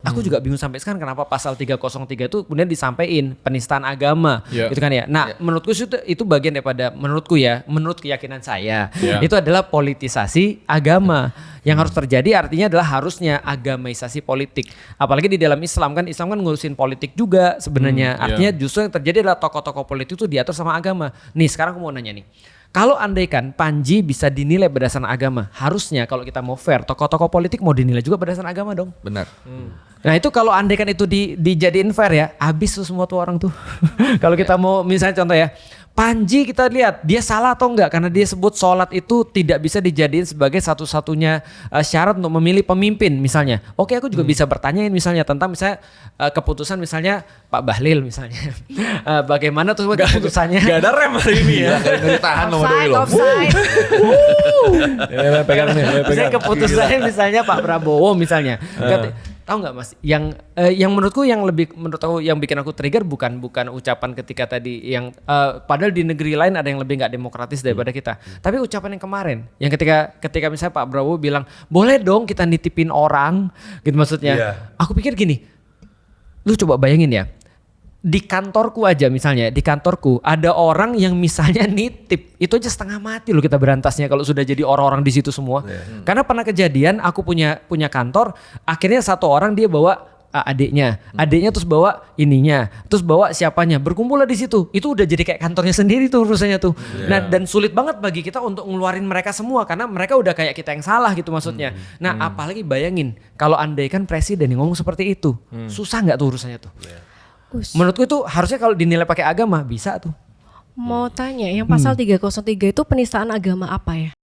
Aku juga bingung sampai sekarang kenapa pasal 303 itu kemudian disampaikan penistaan agama, gitu kan ya. Nah, menurutku itu bagian daripada menurut keyakinan saya, itu adalah politisasi agama. Yang harus terjadi artinya adalah harusnya agamaisasi politik. Apalagi di dalam Islam kan ngurusin politik juga sebenarnya. Artinya justru yang terjadi adalah tokoh-tokoh politik itu diatur sama agama. Nih, sekarang aku mau nanya nih. Kalau andaikan Panji bisa dinilai berdasarkan agama, harusnya kalau kita mau fair, tokoh-tokoh politik mau dinilai juga berdasarkan agama dong. Benar. Nah itu kalau andaikan itu dijadiin fair ya, habis tuh semua tuh orang tuh. Kalau kita mau misalnya contoh ya, Panji kita lihat dia salah atau enggak karena dia sebut sholat itu tidak bisa dijadiin sebagai satu-satunya syarat untuk memilih pemimpin misalnya. Oke, aku juga bisa bertanyain misalnya tentang misalnya keputusan misalnya Pak Bahlil misalnya. Bagaimana tuh keputusannya? Gak ada rem hari ini ya. Ditahan nomor doi loh. Offside. Pegang nih. Misalnya keputusannya misalnya Pak Prabowo misalnya. Tahu nggak Mas? Yang menurutku menurut aku yang bikin aku trigger bukan ucapan ketika tadi yang padahal di negeri lain ada yang lebih nggak demokratis daripada kita. Tapi ucapan yang kemarin, yang ketika misalnya Pak Prabowo bilang boleh dong kita nitipin orang, gitu maksudnya. Aku pikir gini, lu coba bayangin ya. Di kantorku aja misalnya, di kantorku ada orang yang misalnya nitip, itu aja setengah mati loh kita berantasnya kalau sudah jadi orang-orang di situ semua. Karena pernah kejadian aku punya kantor, akhirnya satu orang dia bawa adiknya terus bawa ininya, terus bawa siapanya, berkumpul di situ. Itu udah jadi kayak kantornya sendiri tuh urusannya tuh. Nah, dan sulit banget bagi kita untuk ngeluarin mereka semua karena mereka udah kayak kita yang salah gitu maksudnya. Nah, apalagi bayangin kalau andaikan presiden yang ngomong seperti itu, susah nggak tuh urusannya tuh? Menurutku itu harusnya kalau dinilai pakai agama bisa tuh. Mau tanya, yang pasal 303 itu penistaan agama apa ya?